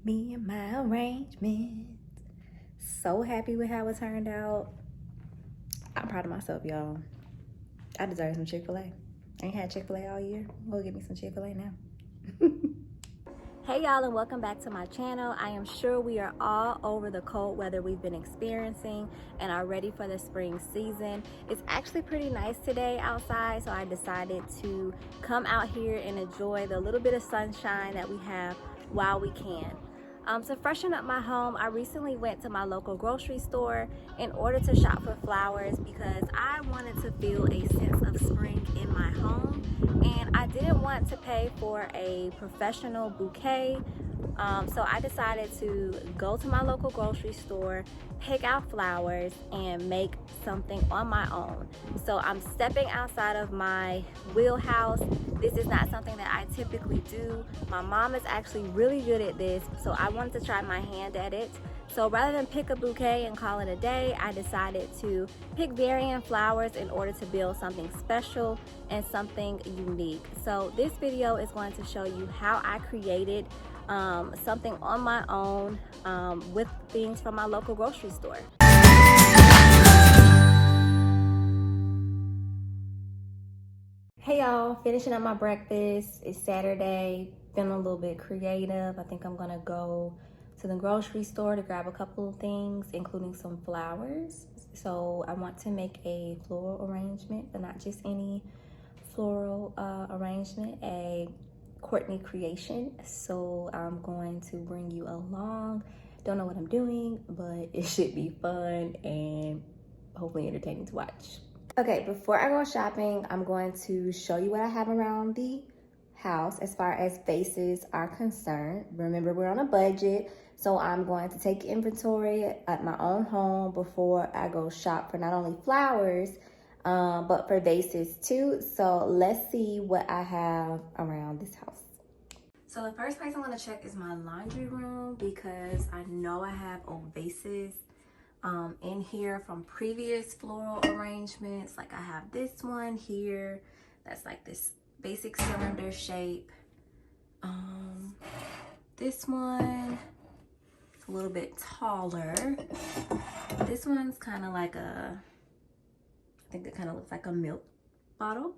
Me and my arrangements. So happy with how it turned out. I'm proud of myself, y'all. I deserve some Chick-fil-A. I ain't had Chick-fil-A all year. Go get me some Chick-fil-A now. Hey y'all, and welcome back to my channel. I am sure we are all over the cold weather we've been experiencing and are ready for the spring season. It's actually pretty nice today outside, so I decided to come out here and enjoy the little bit of sunshine that we have while we can. To freshen up my home, I recently went to my local grocery store in order to shop for flowers because I wanted to feel a sense of spring in my home, and I didn't want to pay for a professional bouquet. So I decided to go to my local grocery store, pick out flowers, and make something on my own. So I'm stepping outside of my wheelhouse. This is not something that I typically do. My mom is actually really good at this, so I wanted to try my hand at it. So rather than pick a bouquet and call it a day, I decided to pick varying flowers in order to build something special and something unique. So this video is going to show you how I created something on my own with things from my local grocery store. Hey y'all, finishing up my breakfast. It's Saturday, feeling a little bit creative. I think I'm gonna go to the grocery store to grab a couple of things, including some flowers. So I want to make a floral arrangement, but not just any floral arrangement, a Courtney creation. So I'm going to bring you along. Don't know what I'm doing, but it should be fun and hopefully entertaining to watch. Okay, before I go shopping, I'm going to show you what I have around the house as far as vases are concerned. Remember, we're on a budget, so I'm going to take inventory at my own home before I go shop for not only flowers, but for vases too. So let's see what I have around this house. So the first place I'm gonna check is my laundry room because I know I have old vases in here from previous floral arrangements. Like I have this one here that's like this basic cylinder shape. This one is a little bit taller. This one's kind of like I think it kind of looks like a milk bottle.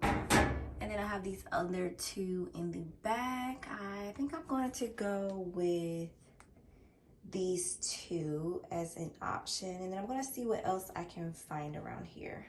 And then I have these other two in the back. I think I'm going to go with these two as an option, and then I'm going to see what else I can find around here.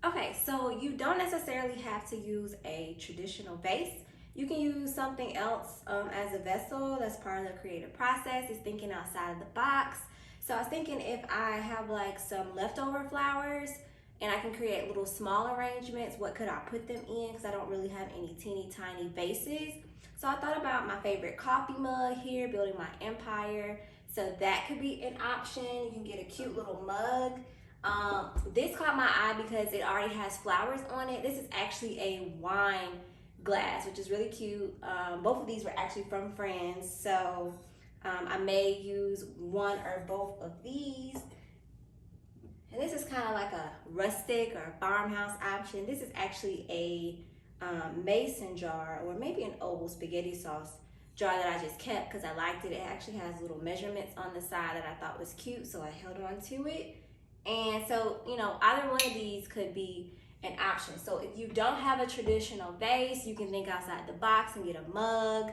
Okay, so you don't necessarily have to use a traditional vase. You can use something else as a vessel. That's part of the creative process, is thinking outside of the box. So I was thinking if I have like some leftover flowers and I can create little small arrangements, what could I put them in? Because I don't really have any teeny tiny vases. So I thought about my favorite coffee mug here, building my empire. So that could be an option. You can get a cute little mug. This caught my eye because it already has flowers on it. This is actually a wine glass, which is really cute. Both of these were actually from friends. So I may use one or both of these. And this is kind of like a rustic or farmhouse option. This is actually a mason jar, or maybe an oval spaghetti sauce jar that I just kept because I liked it. It actually has little measurements on the side that I thought was cute, so I held on to it. And so, you know, either one of these could be an option. So if you don't have a traditional vase, you can think outside the box and get a mug.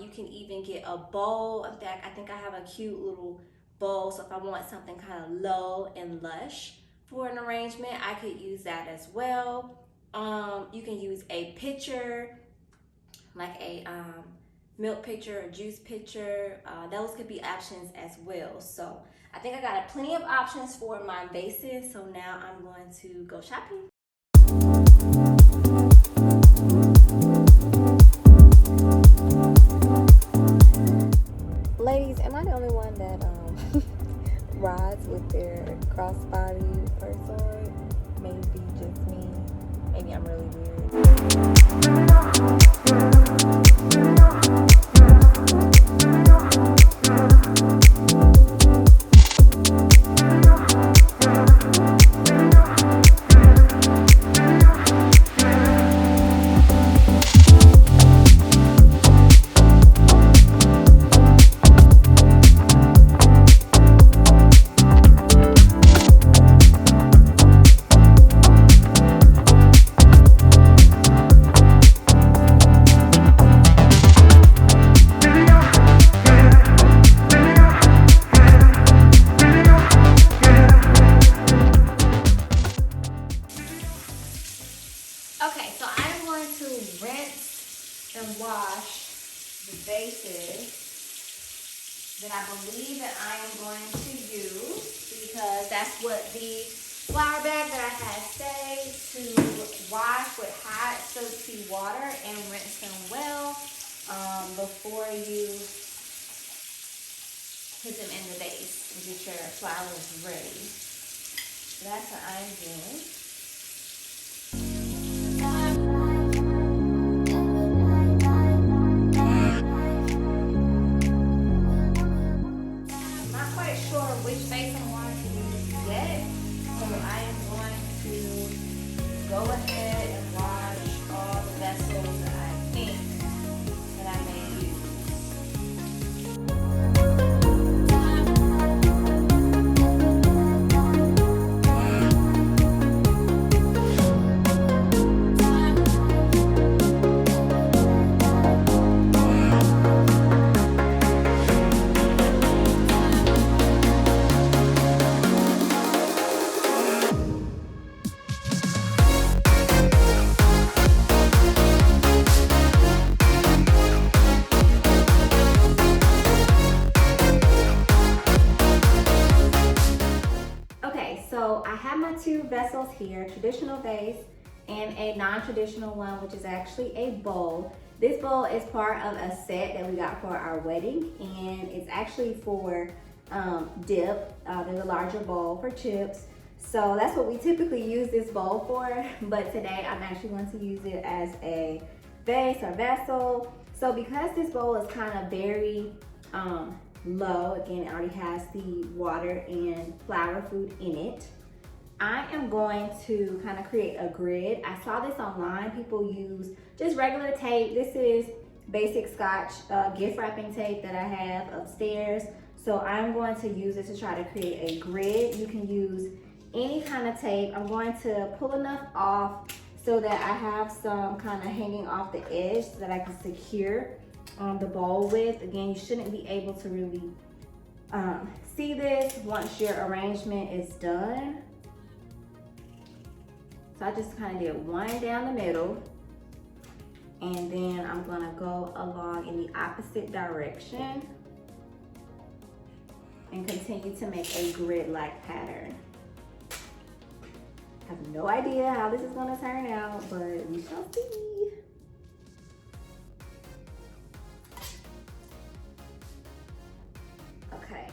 You can even get a bowl. In fact, I think I have a cute little bowl. So if I want something kind of low and lush for an arrangement, I could use that as well. You can use a pitcher, like a milk pitcher or juice pitcher. Those could be options as well. So I think I got plenty of options for my vases. So now I'm going to go shopping. Ladies, am I the only one that rides with their crossbody purse on? Maybe just me. Maybe I'm really weird. because that's what the flour bag that I had saved to wash with hot soapy water and rinse them well before you put them in the vase and get your flowers ready. So that's what I'm doing. Which vase I'm going to use yet, so I am going to go ahead and wash all the vessels that I think that I may use. So I have my two vessels here, traditional vase and a non-traditional one, which is actually a bowl. This bowl is part of a set that we got for our wedding, and it's actually for dip. There's a larger bowl for chips. So that's what we typically use this bowl for, but today I'm actually going to use it as a vase or vessel. So because this bowl is kind of very low, again, it already has the water and flour food in it, I am going to kind of create a grid. I saw this online. People use just regular tape. This is basic Scotch gift wrapping tape that I have upstairs. So I'm going to use it to try to create a grid. You can use any kind of tape. I'm going to pull enough off so that I have some kind of hanging off the edge so that I can secure the bowl with. Again, you shouldn't be able to really see this once your arrangement is done. So I just kind of did one down the middle, and then I'm gonna go along in the opposite direction and continue to make a grid-like pattern. I have no idea how this is gonna turn out, but we shall see. Okay.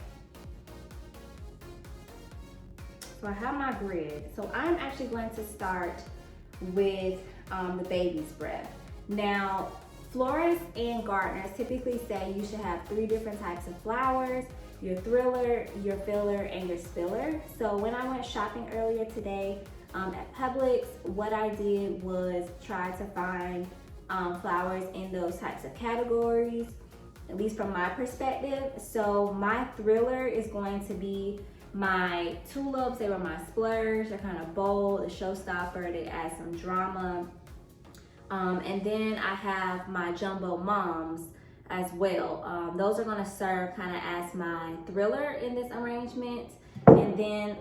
So I have my grid. So I'm actually going to start with the baby's breath. Now, florists and gardeners typically say you should have 3 different types of flowers: your thriller, your filler, and your spiller. So when I went shopping earlier today at Publix, what I did was try to find flowers in those types of categories, at least from my perspective. So my thriller is going to be my tulips. They were my splurge. They're kind of bold, a showstopper. They add some drama. And then I have my jumbo moms as well. Those are gonna serve kind of as my thriller in this arrangement. And then,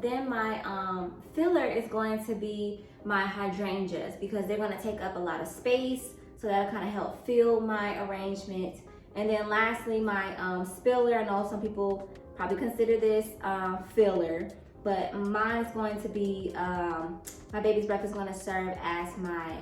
then my filler is going to be my hydrangeas, because they're gonna take up a lot of space. So that'll kind of help fill my arrangement. And then lastly, my spiller. I know some people probably consider this filler, but mine is going to be, my baby's breath is going to serve as my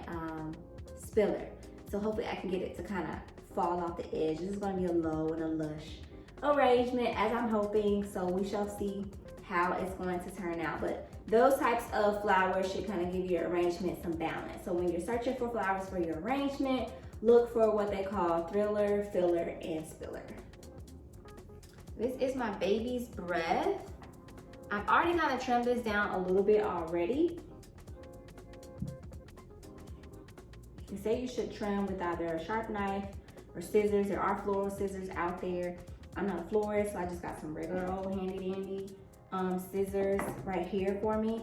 spiller. So hopefully I can get it to kind of fall off the edge. This is going to be a low and a lush arrangement, as I'm hoping. So we shall see how it's going to turn out. But those types of flowers should kind of give your arrangement some balance. So when you're searching for flowers for your arrangement, look for what they call thriller, filler, and spiller. This is my baby's breath. I've already kind of trimmed this down a little bit already. They say you should trim with either a sharp knife or scissors. There are floral scissors out there. I'm not a florist, so I just got some regular old handy dandy scissors right here for me.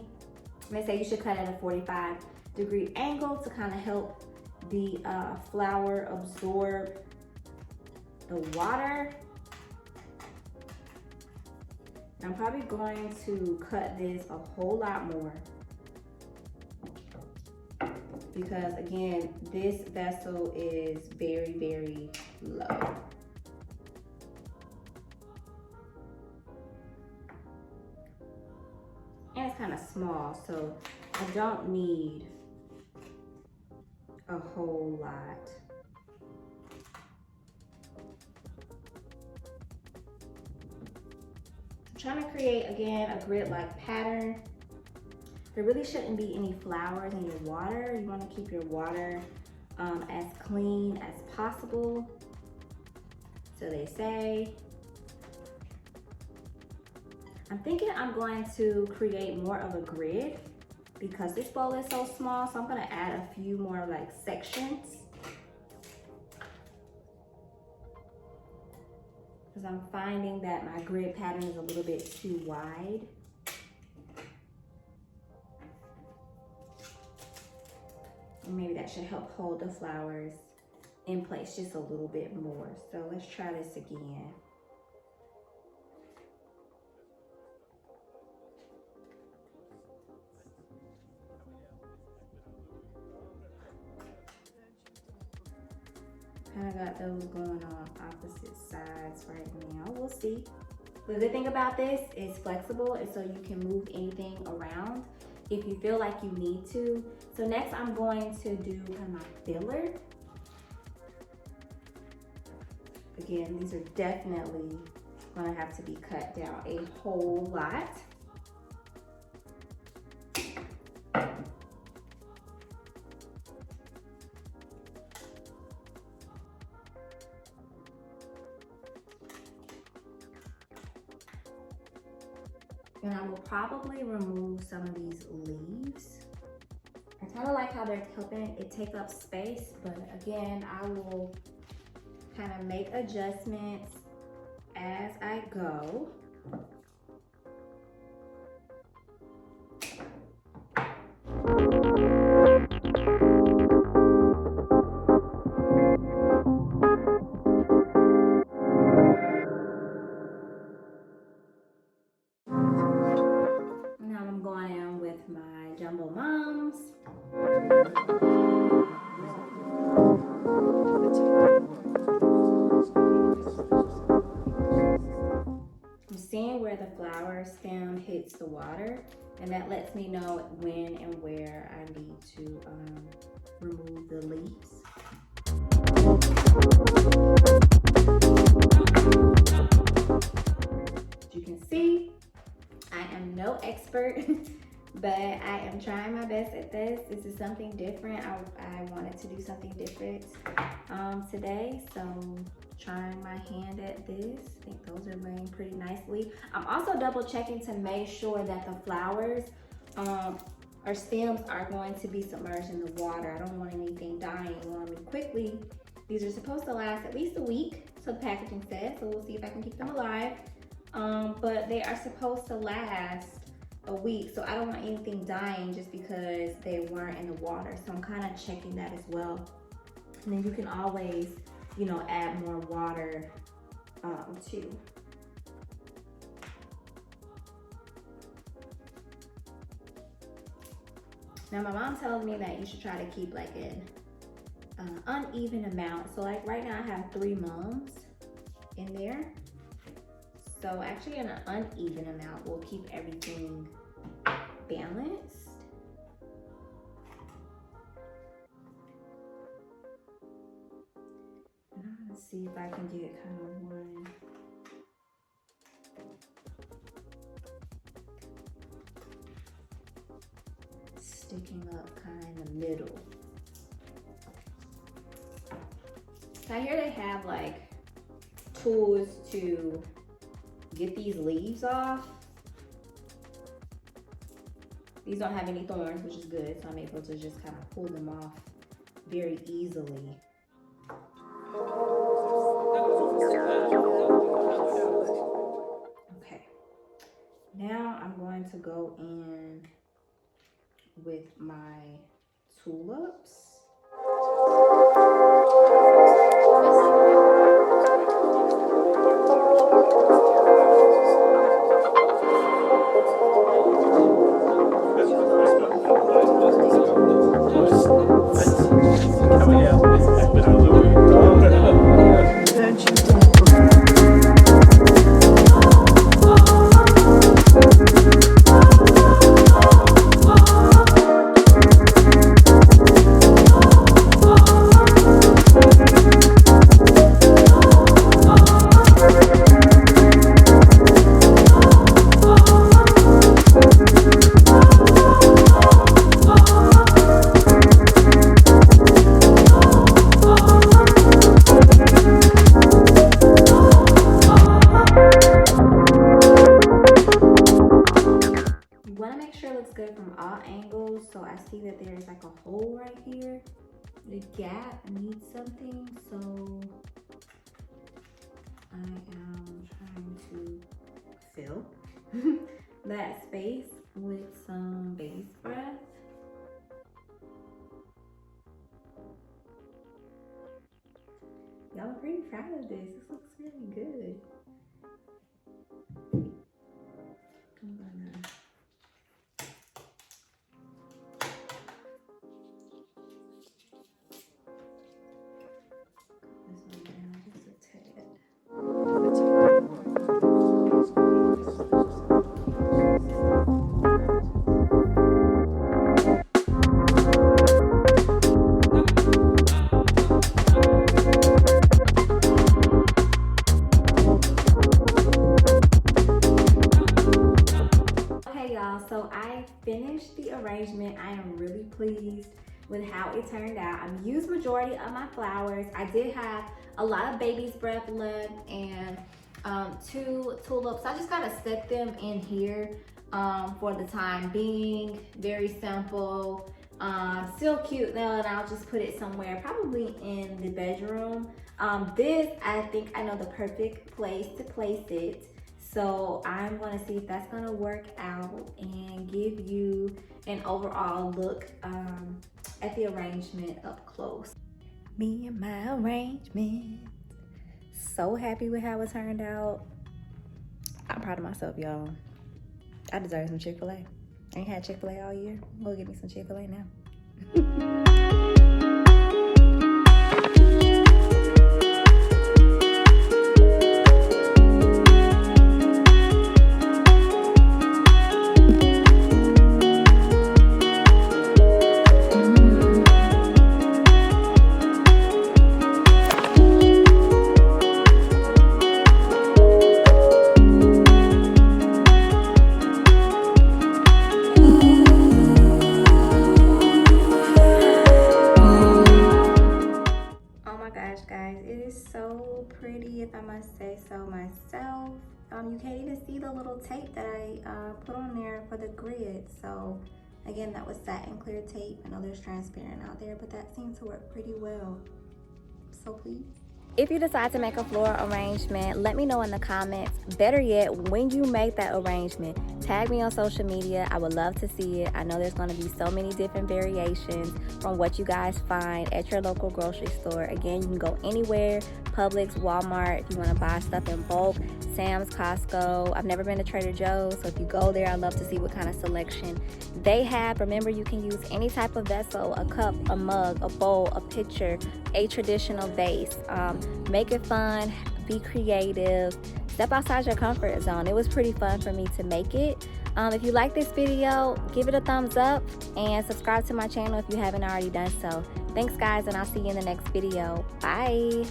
And they say you should cut at a 45-degree angle to kind of help the flour absorb the water. I'm probably going to cut this a whole lot more, because again, this vessel is very, very low. kind of small, so I don't need a whole lot. I'm trying to create, again, a grid-like pattern. There really shouldn't be any flowers in your water. You want to keep your water as clean as possible, so they say. I'm thinking I'm going to create more of a grid because this bowl is so small, so I'm gonna add a few more like sections. Because I'm finding that my grid pattern is a little bit too wide. And maybe that should help hold the flowers in place just a little bit more. So let's try this again. Kind of got those going on opposite sides right now. We'll see. The good thing about this is flexible, and so you can move anything around if you feel like you need to. So next I'm going to do kind of my filler. Again, these are definitely gonna have to be cut down a whole lot. And I will probably remove some of these leaves. I kind of like how they're helping it take up space, but again, I will kind of make adjustments as I go. Now I'm going in with my jumbo mums. I'm seeing where the flower stem hits the water, and that lets me know when and where I need to remove the leaves. As you can see, I am no expert, but I am trying my best at this. This is something different. I wanted to do something different today, so trying my hand at this. I think those are laying pretty nicely. I'm also double checking to make sure that the flowers or stems are going to be submerged in the water. I don't want anything dying on me quickly. These are supposed to last at least a week, so the packaging says, so we'll see if I can keep them alive. But they are supposed to last a week, so I don't want anything dying just because they weren't in the water. So I'm kind of checking that as well. And then you can always, you know, add more water too. Now my mom tells me that you should try to keep like an uneven amount. So like right now I have 3 mums in there. So actually an uneven amount will keep everything balanced. And I'm gonna see if I can get kind of one. Sticking up kind of in the middle. So I hear they have like tools to get these leaves off. These don't have any thorns, which is good, so I'm able to just kind of pull them off very easily. Okay, now I'm going to go in with my tulips. all angles. So I see that there's like a hole right here. The gap needs something, so I am trying to fill that space with some base breath. Y'all are pretty proud of this. This looks really good. I'm gonna this one down just a tad. So I finished the arrangement. I am really pleased with how it turned out. I've used majority of my flowers. I did have a lot of baby's breath left and 2 tulips. I just gotta set them in here for the time being. Very simple, still cute though, and I'll just put it somewhere, probably in the bedroom. This, I think I know the perfect place to place it. So I'm gonna see if that's gonna work out and give you an overall look at the arrangement up close. Me and my arrangement. So happy with how it turned out. I'm proud of myself, y'all. I deserve some Chick-fil-A. I ain't had Chick-fil-A all year. Go get me some Chick-fil-A now. Guys, it is so pretty, if I must say so myself. You can't even see the little tape that I put on there for the grid. So again, that was satin clear tape. I know there's transparent out there, but that seemed to work pretty well. So please. If you decide to make a floral arrangement, let me know in the comments. Better yet, when you make that arrangement, tag me on social media. I would love to see it. I know there's going to be so many different variations from what you guys find at your local grocery store. Again, you can go anywhere, Publix, Walmart, if you want to buy stuff in bulk, Sam's, Costco. I've never been to Trader Joe's, so if you go there, I'd love to see what kind of selection they have. Remember, you can use any type of vessel, a cup, a mug, a bowl, a pitcher, a traditional vase. Make it fun, be creative, step outside your comfort zone. It was pretty fun for me to make it. If you like this video, give it a thumbs up and subscribe to my channel if you haven't already done so. Thanks guys, and I'll see you in the next video. Bye.